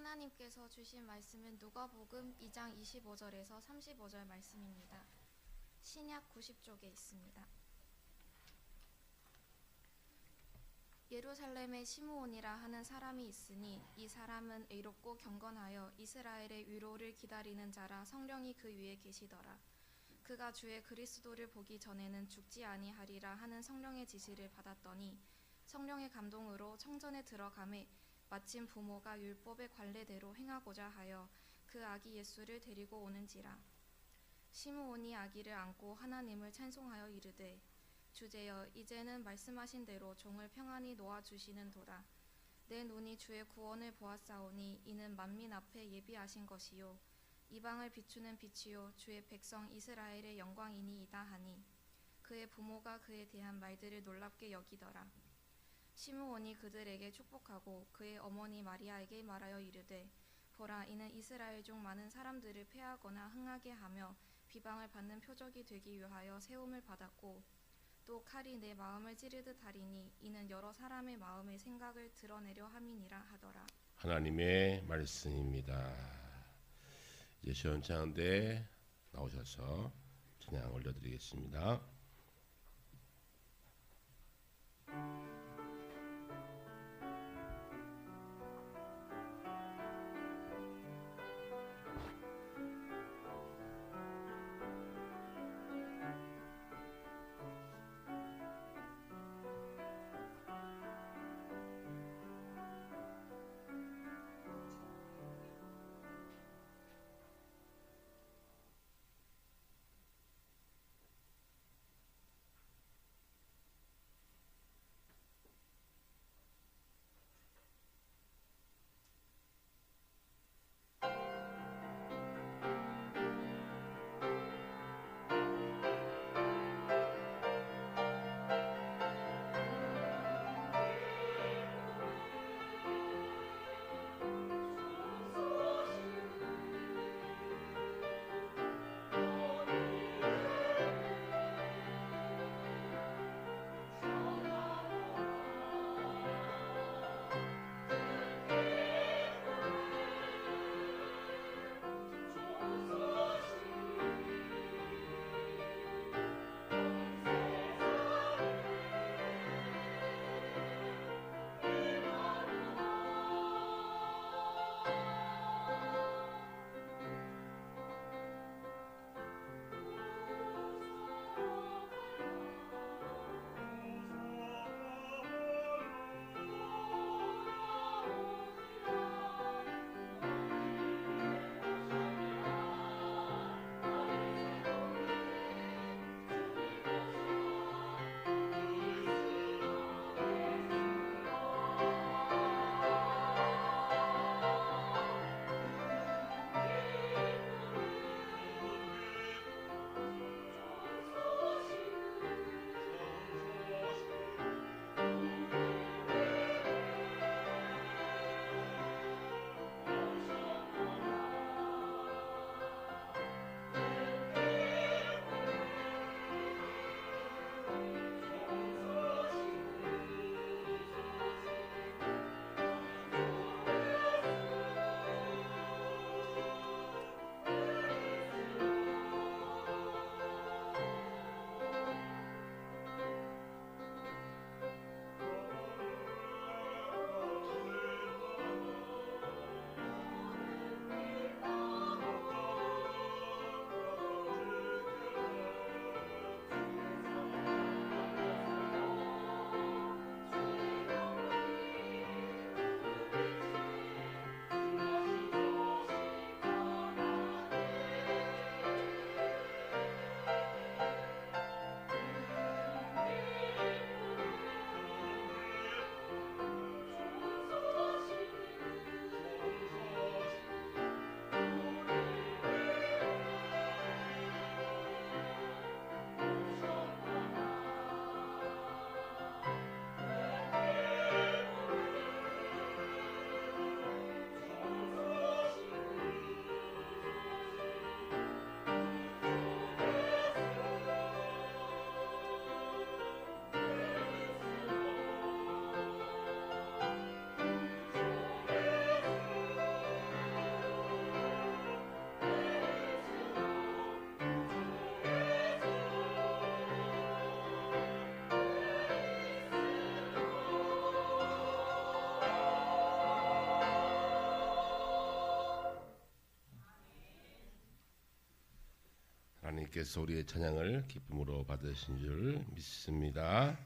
하나님께서 주신 말씀은 누가복음 2장 25절에서 35절 말씀입니다. 신약 90쪽에 있습니다. 예루살렘에 시므온이라 하는 사람이 있으니 이 사람은 의롭고 경건하여 이스라엘의 위로를 기다리는 자라 성령이 그 위에 계시더라. 그가 주의 그리스도를 보기 전에는 죽지 아니하리라 하는 성령의 지시를 받았더니 성령의 감동으로 성전에 들어가매 마침 부모가 율법의 관례대로 행하고자 하여 그 아기 예수를 데리고 오는지라. 시므온이 아기를 안고 하나님을 찬송하여 이르되 주제여 이제는 말씀하신 대로 종을 평안히 놓아주시는도다. 내 눈이 주의 구원을 보았사오니 이는 만민 앞에 예비하신 것이요 이방을 비추는 빛이요 주의 백성 이스라엘의 영광이니이다 하니 그의 부모가 그에 대한 말들을 놀랍게 여기더라. 시므온이 그들에게 축복하고 그의 어머니 마리아에게 말하여 이르되 보라 이는 이스라엘 중 많은 사람들을 패하거나 흥하게 하며 비방을 받는 표적이 되기 위하여 세움을 받았고 또 칼이 내 마음을 찌르듯 하리니 이는 여러 사람의 마음의 생각을 드러내려 함이니라 하더라. 하나님의 말씀입니다. 이제 시원찮은데 나오셔서 찬양 올려드리겠습니다. 하나님께서 우리의 찬양을 기쁨으로 받으신 줄 믿습니다.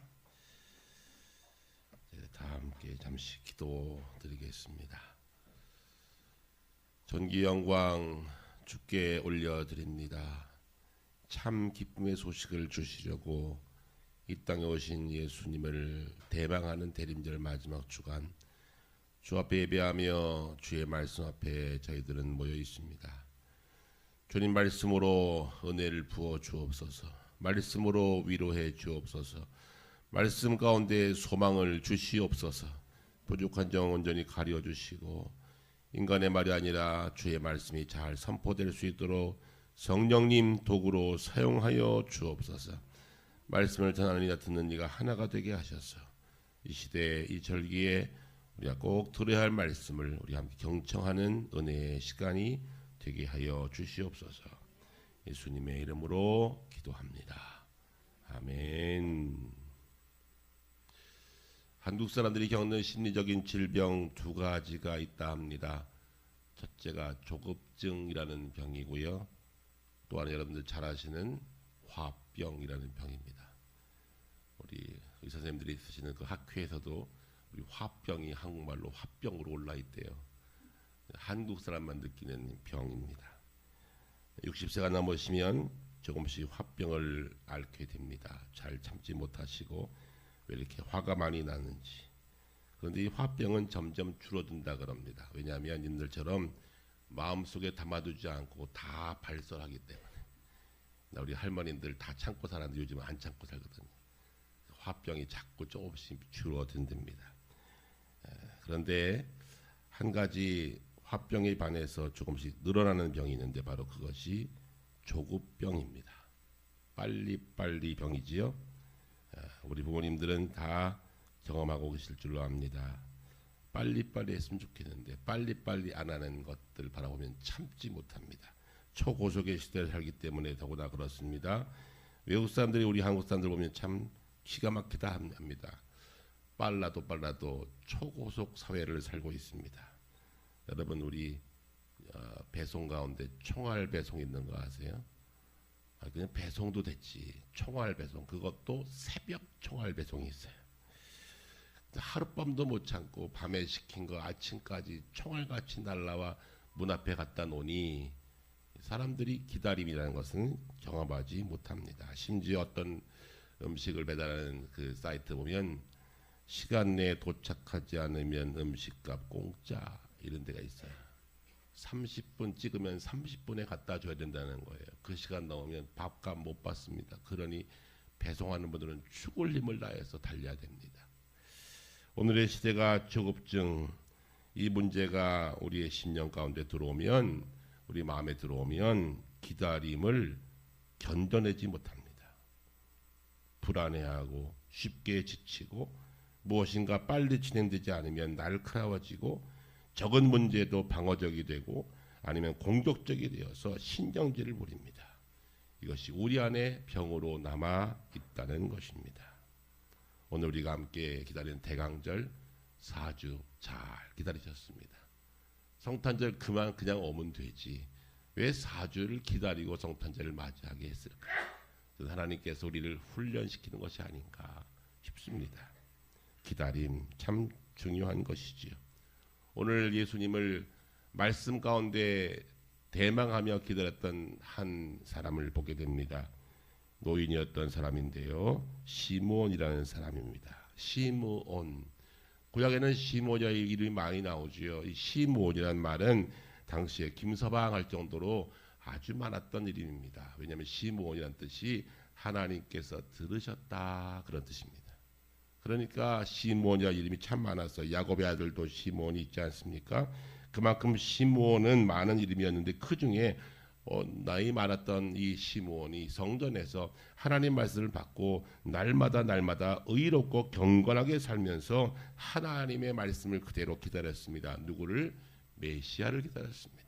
다 함께 잠시 기도드리겠습니다. 존귀 영광 주께 올려드립니다. 참 기쁨의 소식을 주시려고 이 땅에 오신 예수님을 대방하는 대림절 마지막 주간 주 앞에 예배하며 주의 말씀 앞에 저희들은 모여 있습니다. 주님 말씀으로 은혜를 부어 주옵소서. 말씀으로 위로해 주옵소서. 말씀 가운데 소망을 주시옵소서. 부족한 점 온전히 가려 주시고 인간의 말이 아니라 주의 말씀이 잘 선포될 수 있도록 성령님 도구로 사용하여 주옵소서. 말씀을 전하는 이가 듣는 이가 하나가 되게 하셔서 이 시대에 이 절기에 우리가 꼭 들어야 할 말씀을 우리 함께 경청하는 은혜의 시간이 되게 하여 주시옵소서. 예수님의 이름으로 기도합니다. 아멘. 한국 사람들이 겪는 심리적인 질병 두 가지가 있다 합니다. 첫째가 조급증이라는 병이고요. 또한 여러분들 잘 아시는 화병이라는 병입니다. 우리 의사 선생님들이 쓰시는 그 학회에서도 우리 화병이 한국말로 화병으로 올라 있대요. 한국 사람만 느끼는 병입니다. 60세가 넘으시면 조금씩 화병을 앓게 됩니다. 잘 참지 못하시고 왜 이렇게 화가 많이 나는지. 그런데 이 화병은 점점 줄어든다 그럽니다. 왜냐하면 님들처럼 마음속에 담아두지 않고 다 발설하기 때문에. 우리 할머님들 다 참고 살았는데 요즘은 안 참고 살거든요. 화병이 자꾸 조금씩 줄어든답니다. 그런데 한 가지 화병에 반해서 조금씩 늘어나는 병이 있는데 바로 그것이 조급병입니다. 빨리빨리 병이지요. 우리 부모님들은 다 경험하고 계실 줄로 압니다. 빨리빨리 했으면 좋겠는데 빨리빨리 안 하는 것들 바라보면 참지 못합니다. 초고속의 시대를 살기 때문에 더구나 그렇습니다. 외국 사람들이 우리 한국 사람들 보면 참 기가 막히다 합니다. 빨라도 초고속 사회를 살고 있습니다. 여러분 우리 배송 가운데 총알 배송 있는 거 아세요? 그냥 배송도 됐지. 총알 배송 그것도 새벽 총알 배송이 있어요. 하룻밤도 못 참고 밤에 시킨 거 아침까지 총알같이 날라와 문 앞에 갖다 놓으니 사람들이 기다림이라는 것은 경험하지 못합니다. 심지어 어떤 음식을 배달하는 그 사이트 보면 시간 내에 도착하지 않으면 음식값 공짜 이런 데가 있어요. 30분 찍으면 30분에 갖다 줘야 된다는 거예요. 그 시간 넘으면 밥값 못 받습니다. 그러니 배송하는 분들은 죽을 힘을 다해서 달려야 됩니다. 오늘의 시대가 조급증 이 문제가 우리의 심령 가운데 들어오면 우리 마음에 들어오면 기다림을 견뎌내지 못합니다. 불안해하고 쉽게 지치고 무엇인가 빨리 진행되지 않으면 날카로워지고 적은 문제도 방어적이 되고 아니면 공격적이 되어서 신경질을 부립니다. 이것이 우리 안에 병으로 남아 있다는 것입니다. 오늘 우리가 함께 기다리는 대강절 4주 잘 기다리셨습니다. 성탄절 그냥 오면 되지. 왜 4주를 기다리고 성탄절을 맞이하게 했을까? 하나님께서 우리를 훈련시키는 것이 아닌가 싶습니다. 기다림 참 중요한 것이지요. 오늘 예수님을 말씀 가운데 대망하며 기다렸던 한 사람을 보게 됩니다. 노인이었던 사람인데요. 시므온이라는 사람입니다. 시므온. 구약에는 시므온이라는 이름이 많이 나오지요. 이 시므온이라는 말은 당시에 김서방 할 정도로 아주 많았던 이름입니다. 왜냐하면 시므온이라는 뜻이 하나님께서 들으셨다 그런 뜻입니다. 그러니까 시므온이라는 이름이 참 많았어요. 야곱의 아들도 시므온이 있지 않습니까? 그만큼 시므온은 많은 이름이었는데 그 중에 나이 많았던 이 시므온이 성전에서 하나님 말씀을 받고 날마다 의롭고 경건하게 살면서 하나님의 말씀을 그대로 기다렸습니다. 누구를? 메시아를 기다렸습니다.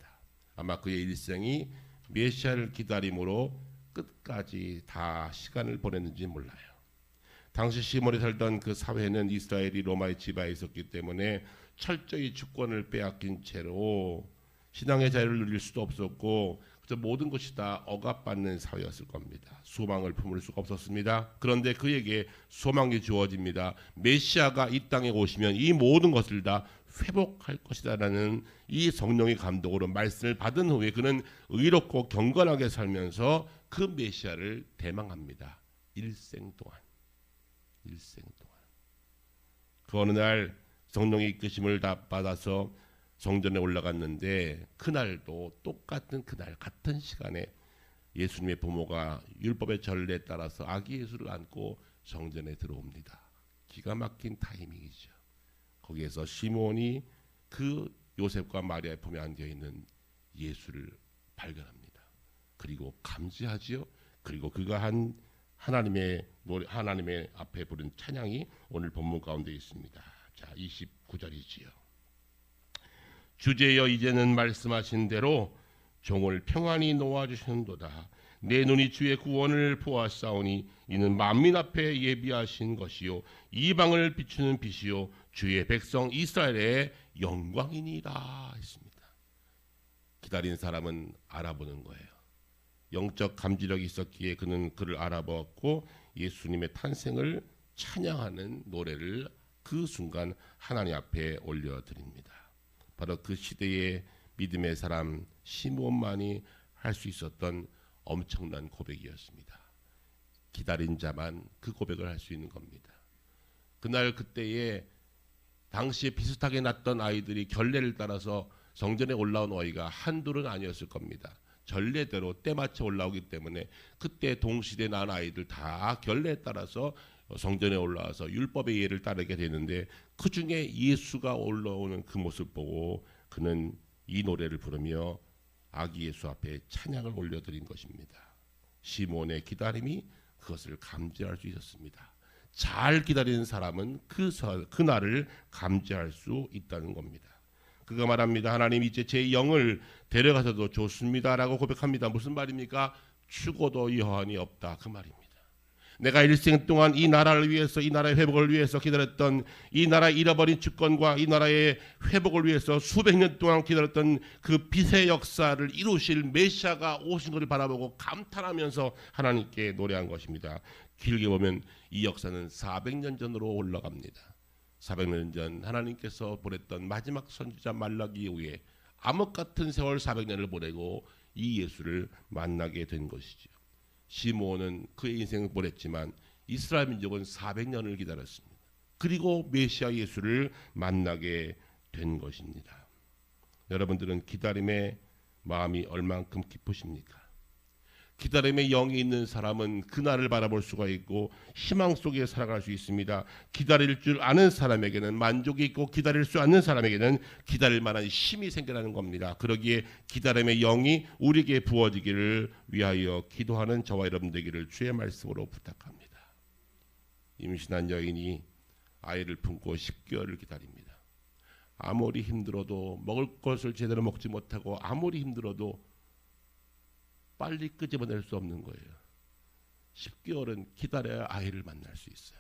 아마 그의 일생이 메시아를 기다림으로 끝까지 다 시간을 보냈는지 몰라요. 당시 시므온이 살던 그 사회는 이스라엘이 로마의 지배하에 있었기 때문에 철저히 주권을 빼앗긴 채로 신앙의 자유를 누릴 수도 없었고 그래서 모든 것이 다 억압받는 사회였을 겁니다. 소망을 품을 수가 없었습니다. 그런데 그에게 소망이 주어집니다. 메시아가 이 땅에 오시면 이 모든 것을 다 회복할 것이다라는 이 성령의 감독으로 말씀을 받은 후에 그는 의롭고 경건하게 살면서 그 메시아를 대망합니다. 일생 동안. 그 어느 날 성령의 이끄심을 다 받아서 성전에 올라갔는데 그날도 똑같은 그날 같은 시간에 예수님의 부모가 율법의 전례에 따라서 아기 예수를 안고 성전에 들어옵니다. 기가 막힌 타이밍이죠. 거기에서 시몬이 그 요셉과 마리아의 품에 안겨 있는 예수를 발견합니다. 그리고 감지하지요. 그리고 그가 한 하나님의 앞에 부른 찬양이 오늘 본문 가운데 있습니다. 자, 29절이지요. 주제여 이제는 말씀하신 대로 종을 평안히 놓아주시는도다. 내 눈이 주의 구원을 보았사오니 이는 만민 앞에 예비하신 것이요 이방을 비추는 빛이요 주의 백성 이스라엘의 영광이니라 했습니다. 기다린 사람은 알아보는 거예요. 영적 감지력이 있었기에 그는 그를 알아보았고 예수님의 탄생을 찬양하는 노래를 그 순간 하나님 앞에 올려드립니다. 바로 그 시대의 믿음의 사람 시몬만이 할 수 있었던 엄청난 고백이었습니다. 기다린 자만 그 고백을 할 수 있는 겁니다. 그날 그때에 당시에 비슷하게 낳던 아이들이 결례를 따라서 성전에 올라온 아이가 한둘은 아니었을 겁니다. 전례대로 때맞춰 올라오기 때문에 그때 동시대에 낳은 아이들 다 결례에 따라서 성전에 올라와서 율법의 예를 따르게 되는데 그 중에 예수가 올라오는 그 모습 보고 그는 이 노래를 부르며 아기 예수 앞에 찬양을 올려드린 것입니다. 시몬의 기다림이 그것을 감지할 수 있었습니다. 잘 기다리는 사람은 그날을 감지할 수 있다는 겁니다. 그가 말합니다. 하나님 이제 제 영을 데려가서도 좋습니다라고 고백합니다. 무슨 말입니까? 죽어도 여한이 없다 그 말입니다. 내가 일생 동안 이 나라를 위해서 이 나라의 회복을 위해서 기다렸던 이 나라 잃어버린 주권과 이 나라의 회복을 위해서 수백 년 동안 기다렸던 그 빛의 역사를 이루실 메시아가 오신 것을 바라보고 감탄하면서 하나님께 노래한 것입니다. 길게 보면 이 역사는 400년 전으로 올라갑니다. 400년 전 하나님께서 보냈던 마지막 선지자 말라기 이후에 암흑 같은 세월 400년을 보내고 이 예수를 만나게 된 것이죠. 시므온은 그의 인생을 보냈지만 이스라엘 민족은 400년을 기다렸습니다. 그리고 메시아 예수를 만나게 된 것입니다. 여러분들은 기다림의 마음이 얼만큼 깊으십니까? 기다림의 영이 있는 사람은 그날을 바라볼 수가 있고 희망 속에 살아갈 수 있습니다. 기다릴 줄 아는 사람에게는 만족이 있고 기다릴 수 않는 사람에게는 기다릴 만한 힘이 생겨나는 겁니다. 그러기에 기다림의 영이 우리에게 부어지기를 위하여 기도하는 저와 여러분 되기를 주의 말씀으로 부탁합니다. 임신한 여인이 아이를 품고 10개월을 기다립니다. 아무리 힘들어도 먹을 것을 제대로 먹지 못하고 아무리 힘들어도 빨리 끄집어낼 수 없는 거예요. 10개월은 기다려야 아이를 만날 수 있어요.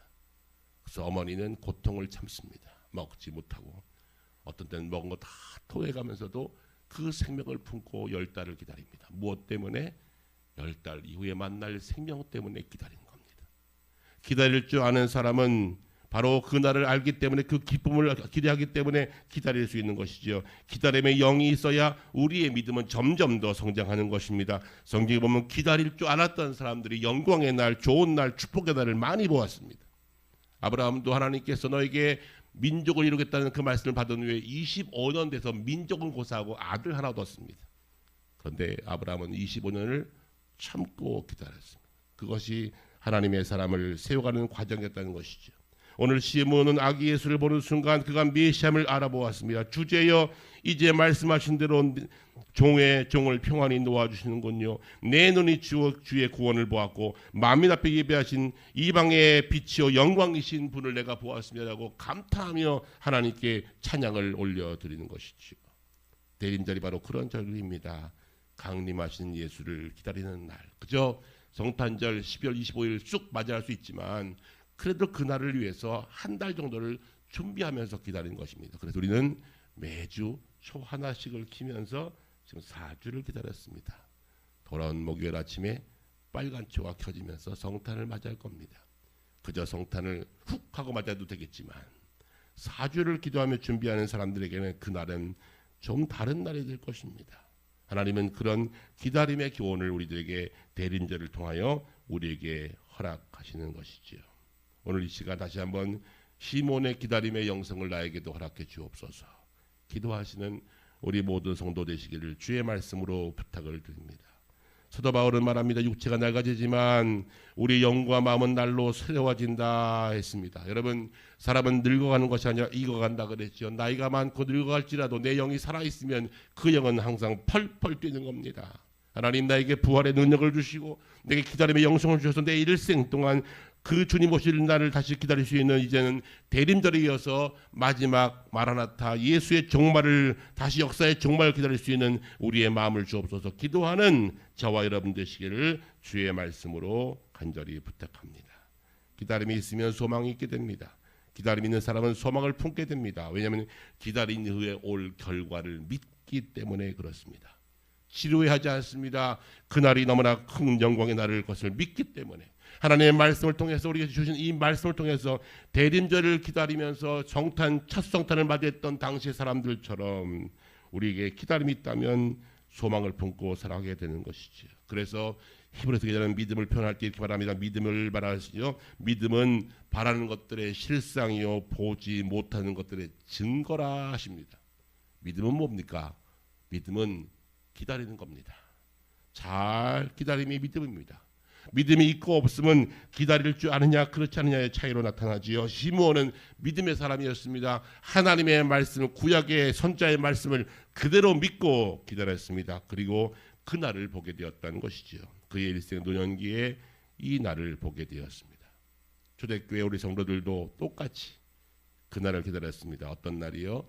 그래서 어머니는 고통을 참습니다. 먹지 못하고 어떤 때는 먹은 거 다 토해가면서도 그 생명을 품고 10달을 기다립니다. 무엇 때문에? 10달 이후에 만날 생명 때문에 기다리는 겁니다. 기다릴 줄 아는 사람은 바로 그날을 알기 때문에 그 기쁨을 기대하기 때문에 기다릴 수 있는 것이죠. 기다림의 영이 있어야 우리의 믿음은 점점 더 성장하는 것입니다. 성경에 보면 기다릴 줄 알았던 사람들이 영광의 날, 좋은 날, 축복의 날을 많이 보았습니다. 아브라함도 하나님께서 너에게 민족을 이루겠다는 그 말씀을 받은 후에 25년 돼서 민족은 고사하고 아들 하나 얻었습니다. 그런데 아브라함은 25년을 참고 기다렸습니다. 그것이 하나님의 사람을 세워가는 과정이었다는 것이죠. 오늘 시므온은 아기 예수를 보는 순간 그가 메시아를 알아보았습니다. 주제여 이제 말씀하신 대로 종을 평안히 놓아주시는군요. 내 눈이 주의 구원을 보았고 만민 앞에 예배하신 이방의 빛이요 영광이신 분을 내가 보았습니다라고 감탄하며 하나님께 찬양을 올려드리는 것이죠. 대림절이 바로 그런 절입니다. 강림하신 예수를 기다리는 날. 그저 성탄절 12월 25일 쑥 맞이할 수 있지만 그래도 그날을 위해서 한 달 정도를 준비하면서 기다리는 것입니다. 그래서 우리는 매주 초 하나씩을 키면서 지금 4주를 기다렸습니다. 돌아온 목요일 아침에 빨간 초가 켜지면서 성탄을 맞이할 겁니다. 그저 성탄을 훅 하고 맞아도 되겠지만 4주를 기도하며 준비하는 사람들에게는 그날은 좀 다른 날이 될 것입니다. 하나님은 그런 기다림의 교훈을 우리들에게 대림절을 통하여 우리에게 허락하시는 것이지요. 오늘 이 시간 다시 한번 시몬의 기다림의 영성을 나에게도 허락해 주옵소서. 기도하시는 우리 모든 성도 되시기를 주의 말씀으로 부탁을 드립니다. 사도 바울은 말합니다. 육체가 낡아지지만 우리 영과 마음은 날로 새로워진다 했습니다. 여러분, 사람은 늙어가는 것이 아니라 익어간다 그랬죠. 나이가 많고 늙어갈지라도 내 영이 살아있으면 그 영은 항상 펄펄 뛰는 겁니다. 하나님 나에게 부활의 능력을 주시고 내게 기다림의 영성을 주셔서 내 일생 동안 그 주님 오실 날을 다시 기다릴 수 있는 이제는 대림절에 이어서 마지막 마라나타 예수의 종말을 다시 역사의 종말을 기다릴 수 있는 우리의 마음을 주옵소서. 기도하는 저와 여러분 되시기를 주의 말씀으로 간절히 부탁합니다. 기다림이 있으면 소망이 있게 됩니다. 기다림 있는 사람은 소망을 품게 됩니다. 왜냐하면 기다린 후에 올 결과를 믿기 때문에 그렇습니다. 지루해하지 않습니다. 그날이 너무나 큰 영광의 날일 것을 믿기 때문에 하나님의 말씀을 통해서 우리가 주신 이 말씀을 통해서 대림절을 기다리면서 성탄 첫 성탄을 맞이했던 당시의 사람들처럼 우리에게 기다림이 있다면 소망을 품고 살아가게 되는 것이죠. 그래서 히브리서 기자는 믿음을 표현할 때 이렇게 말합니다. 믿음을 말하시죠. 믿음은 바라는 것들의 실상이요 보지 못하는 것들의 증거라 하십니다. 믿음은 뭡니까? 믿음은 기다리는 겁니다. 잘 기다림이 믿음입니다. 믿음이 있고 없으면 기다릴 줄 아느냐 그렇지 않느냐의 차이로 나타나지요. 시므온은 믿음의 사람이었습니다. 하나님의 말씀, 구약의 선자의 말씀을 그대로 믿고 기다렸습니다. 그리고 그 날을 보게 되었다는 것이지요. 그의 일생 노년기에 이 날을 보게 되었습니다. 초대교회 우리 성도들도 똑같이 그 날을 기다렸습니다. 어떤 날이요?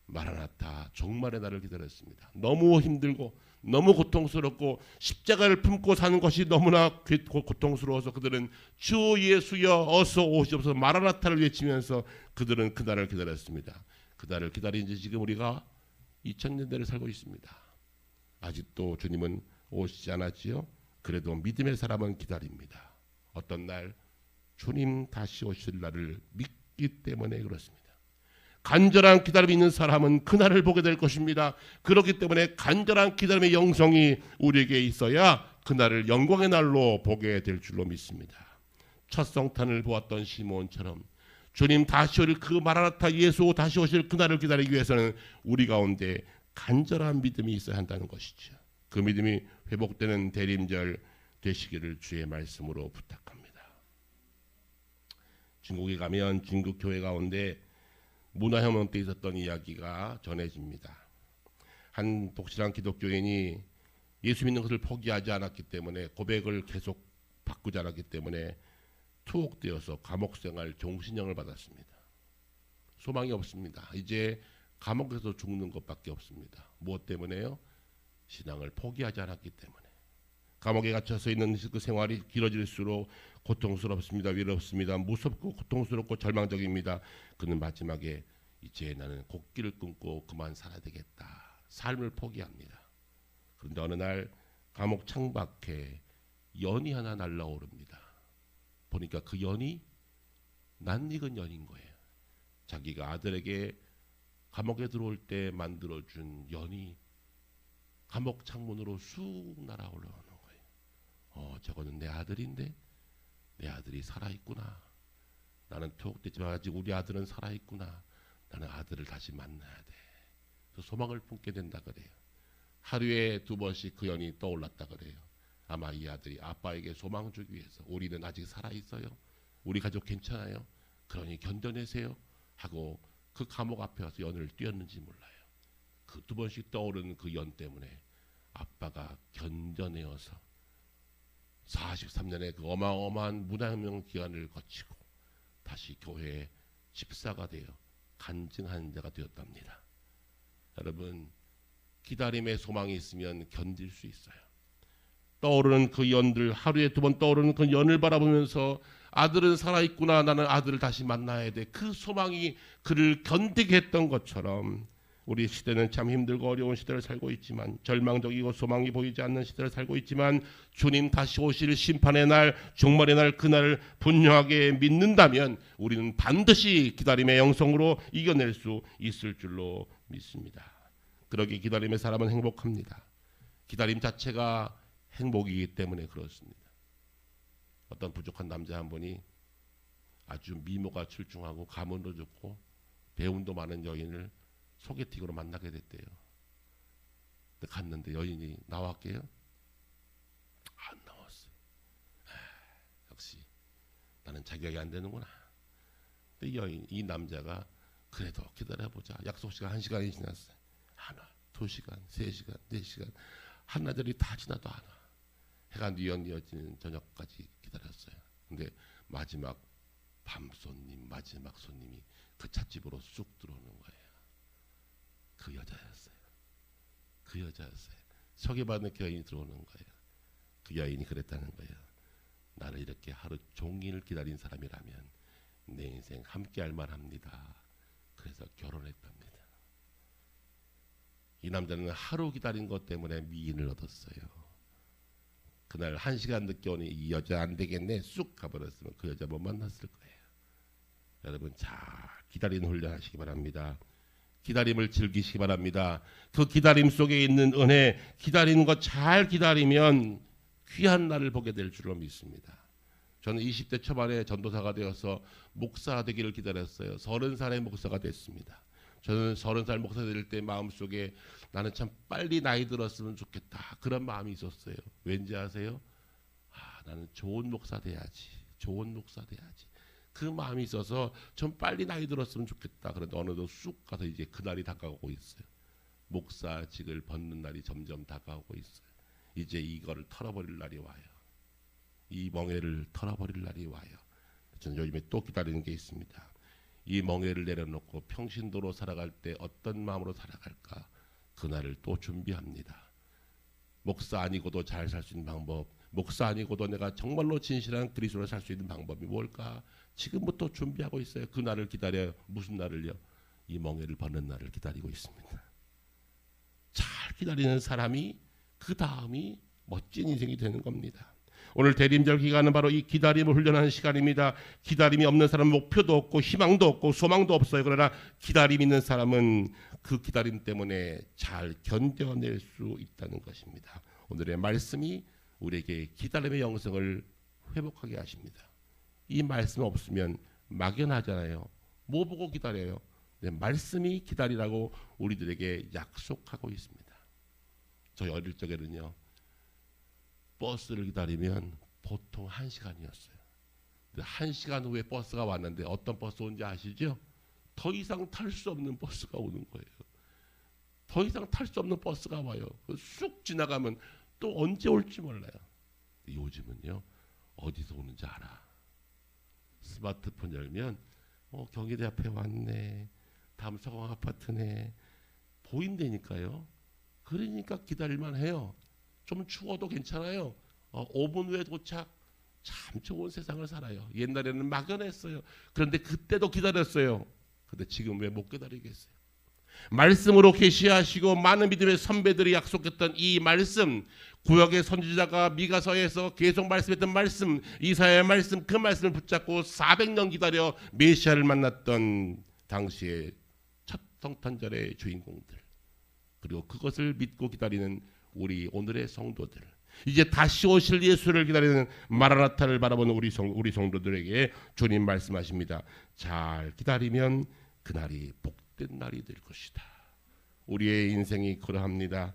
마라나타 종말의 날을 기다렸습니다. 너무 힘들고 너무 고통스럽고 십자가를 품고 사는 것이 너무나 고통스러워서 그들은 주 예수여 어서 오시옵소서 마라나타를 외치면서 그들은 그 날을 기다렸습니다. 그 날을 기다린 지 지금 우리가 2000년대를 살고 있습니다. 아직도 주님은 오시지 않았지요. 그래도 믿음의 사람은 기다립니다. 어떤 날? 주님 다시 오실 날을 믿기 때문에 그렇습니다. 간절한 기다림이 있는 사람은 그날을 보게 될 것입니다. 그렇기 때문에 간절한 기다림의 영성이 우리에게 있어야 그날을 영광의 날로 보게 될 줄로 믿습니다. 첫 성탄을 보았던 시몬처럼 주님 다시 오실 그 마라나타 예수 다시 오실 그날을 기다리기 위해서는 우리 가운데 간절한 믿음이 있어야 한다는 것이죠. 그 믿음이 회복되는 대림절 되시기를 주의 말씀으로 부탁합니다. 중국에 가면 중국 교회 가운데 문화혁명 때 있었던 이야기가 전해집니다. 한 독실한 기독교인이 예수 믿는 것을 포기하지 않았기 때문에 고백을 계속 바꾸지 않았기 때문에 투옥되어서 감옥생활 종신형을 받았습니다. 소망이 없습니다. 이제 감옥에서 죽는 것밖에 없습니다. 무엇 때문에요? 신앙을 포기하지 않았기 때문에. 감옥에 갇혀서 있는 그 생활이 길어질수록 고통스럽습니다. 외롭습니다. 무섭고 고통스럽고 절망적입니다. 그는 마지막에 이제 나는 곡기를 끊고 그만 살아야 되겠다. 삶을 포기합니다. 그런데 어느 날 감옥 창밖에 연이 하나 날라오릅니다. 보니까 그 연이 낯익은 연인 거예요. 자기가 아들에게 감옥에 들어올 때 만들어준 연이 감옥 창문으로 쑥 날아올라오는 거예요. 저거는 내 아들인데 내 아들이 살아있구나. 나는 투옥됐지만 아직 우리 아들은 살아있구나. 나는 아들을 다시 만나야 돼. 그래서 소망을 품게 된다 그래요. 하루에 2번씩 그 연이 떠올랐다 그래요. 아마 이 아들이 아빠에게 소망을 주기 위해서 우리는 아직 살아있어요. 우리 가족 괜찮아요. 그러니 견뎌내세요. 하고 그 감옥 앞에 와서 연을 띄었는지 몰라요. 그 2번씩 떠오르는 그 연 때문에 아빠가 견뎌내어서 43년의 그 어마어마한 문화혁명 기간을 거치고 다시 교회의 집사가 되어 간증하는 자가 되었답니다. 여러분, 기다림의 소망이 있으면 견딜 수 있어요. 떠오르는 그 연들, 하루에 2번 떠오르는 그 연을 바라보면서 아들은 살아있구나. 나는 아들을 다시 만나야 돼. 그 소망이 그를 견디게 했던 것처럼 우리 시대는 참 힘들고 어려운 시대를 살고 있지만, 절망적이고 소망이 보이지 않는 시대를 살고 있지만, 주님 다시 오실 심판의 날, 종말의 날, 그날을 분명하게 믿는다면 우리는 반드시 기다림의 영성으로 이겨낼 수 있을 줄로 믿습니다. 그러기 기다림의 사람은 행복합니다. 기다림 자체가 행복이기 때문에 그렇습니다. 어떤 부족한 남자 한 분이 아주 미모가 출중하고 가문도 좋고 배움도 많은 여인을 소개팅으로 만나게 됐대요. 근데 갔는데 여인이 나왔게요? 안 나왔어요. 역시 나는 자격이 안 되는구나. 근데 이 남자가 그래도 기다려보자. 약속 시간 1시간이 지났어요. 하나, 2시간, 3시간, 4시간 한나절이 다 지나도 안 와. 해가 뉘어지는 저녁까지 기다렸어요. 근데 마지막 밤 손님, 마지막 손님이 그 찻집으로 쑥 들어오는 거예요. 그 여자였어요. 그 여자였어요. 소개받는 그 여인이 들어오는 거예요. 그 여인이 그랬다는 거예요. 나를 이렇게 하루 종일 기다린 사람이라면 내 인생 함께할 만합니다. 그래서 결혼했답니다. 이 남자는 하루 기다린 것 때문에 미인을 얻었어요. 그날 1시간 늦게 오니 이 여자 안 되겠네 쑥 가버렸으면 그 여자 못 만났을 거예요. 여러분 잘 기다리는 훈련하시기 바랍니다. 기다림을 즐기시기 바랍니다. 그 기다림 속에 있는 은혜, 기다리는 것 잘 기다리면 귀한 날을 보게 될 줄로 믿습니다. 저는 20대 초반에 전도사가 되어서 목사 되기를 기다렸어요. 30살의 목사가 됐습니다. 저는 30살 목사 될 때 마음속에 나는 참 빨리 나이 들었으면 좋겠다. 그런 마음이 있었어요. 왠지 아세요? 나는 좋은 목사 돼야지. 좋은 목사 돼야지. 그 마음이 있어서 좀 빨리 나이 들었으면 좋겠다. 그런데 어느덧 쑥 가서 이제 그날이 다가오고 있어요. 목사직을 벗는 날이 점점 다가오고 있어요. 이제 이거를 털어버릴 날이 와요. 이 멍에를 털어버릴 날이 와요. 저는 요즘에 또 기다리는 게 있습니다. 이 멍에를 내려놓고 평신도로 살아갈 때 어떤 마음으로 살아갈까? 그날을 또 준비합니다. 목사 아니고도 잘 살 수 있는 방법, 목사 아니고도 내가 정말로 진실한 그리스도로 살 수 있는 방법이 뭘까? 지금부터 준비하고 있어요. 그날을 기다려요. 무슨 날을요? 이 멍에를 벗는 날을 기다리고 있습니다. 잘 기다리는 사람이 그 다음이 멋진 인생이 되는 겁니다. 오늘 대림절 기간은 바로 이 기다림을 훈련하는 시간입니다. 기다림이 없는 사람은 목표도 없고 희망도 없고 소망도 없어요. 그러나 기다림 있는 사람은 그 기다림 때문에 잘 견뎌낼 수 있다는 것입니다. 오늘의 말씀이 우리에게 기다림의 영성을 회복하게 하십니다. 이 말씀 없으면 막연하잖아요. 뭐 보고 기다려요? 네, 말씀이 기다리라고 우리들에게 약속하고 있습니다. 저희 어릴 적에는요. 버스를 기다리면 보통 1시간이었어요. 1시간 후에 버스가 왔는데 어떤 버스 온지 아시죠? 더 이상 탈 수 없는 버스가 오는 거예요. 더 이상 탈 수 없는 버스가 와요. 쑥 지나가면 또 언제 올지 몰라요. 요즘은요. 어디서 오는지 알아. 스마트폰 열면 경희대 앞에 왔네. 다음 서강 아파트네. 보인다니까요. 그러니까 기다릴만 해요. 좀 추워도 괜찮아요. 5분 후에 도착. 참 좋은 세상을 살아요. 옛날에는 막연했어요. 그런데 그때도 기다렸어요. 그런데 지금 왜 못 기다리겠어요? 말씀으로 계시하시고 많은 믿음의 선배들이 약속했던 이 말씀, 구약의 선지자가 미가서에서 계속 말씀했던 말씀, 이사야의 말씀, 그 말씀을 붙잡고 400년 기다려 메시아를 만났던 당시의 첫 성탄절의 주인공들, 그리고 그것을 믿고 기다리는 우리 오늘의 성도들, 이제 다시 오실 예수를 기다리는 마라나타를 바라보는 우리 성도들에게 주님 말씀하십니다. 잘 기다리면 그날이 복된 날이 될 것이다. 우리의 인생이 그러합니다.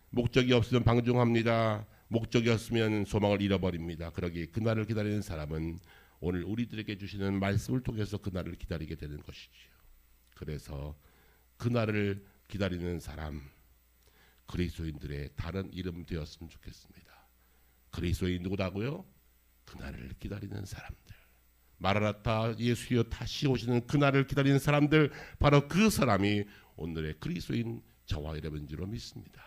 목적이 없으면 방종합니다. 목적이 없으면 소망을 잃어버립니다. 그러기에 그날을 기다리는 사람은 오늘 우리들에게 주시는 말씀을 통해서 그날을 기다리게 되는 것이지요. 그래서 그날을 기다리는 사람, 그리스도인들의 다른 이름 되었으면 좋겠습니다. 그리스도인 누구라고요? 그날을 기다리는 사람들. 마라나타 예수여 다시 오시는 그날을 기다리는 사람들, 바로 그 사람이 오늘의 그리스도인 저와 여러분인 줄로 믿습니다.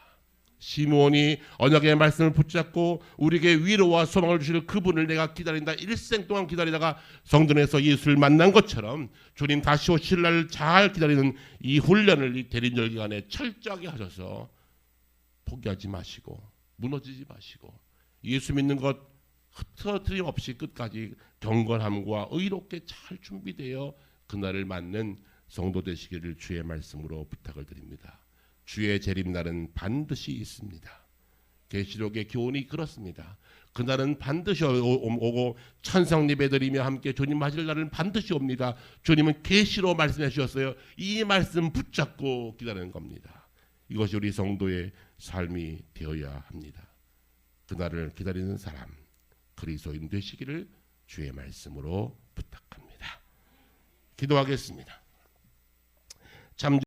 시므온이 언약의 말씀을 붙잡고 우리에게 위로와 소망을 주실 그분을 내가 기다린다. 일생 동안 기다리다가 성전에서 예수를 만난 것처럼 주님 다시 오실 날을 잘 기다리는 이 훈련을 이 대리절 기간에 철저하게 하셔서 포기하지 마시고 무너지지 마시고 예수 믿는 것 흐트러뜨림 없이 끝까지 경건함과 의롭게 잘 준비되어 그날을 맞는 성도 되시기를 주의 말씀으로 부탁을 드립니다. 주의 재림날은 반드시 있습니다. 계시록의 교훈이 그렇습니다. 그날은 반드시 오고 천상 예배드리며 함께 주님 맞을 날은 반드시 옵니다. 주님은 계시로 말씀해 주셨어요. 이 말씀 붙잡고 기다리는 겁니다. 이것이 우리 성도의 삶이 되어야 합니다. 그날을 기다리는 사람 그리스도인 되시기를 주의 말씀으로 부탁합니다. 기도하겠습니다. 참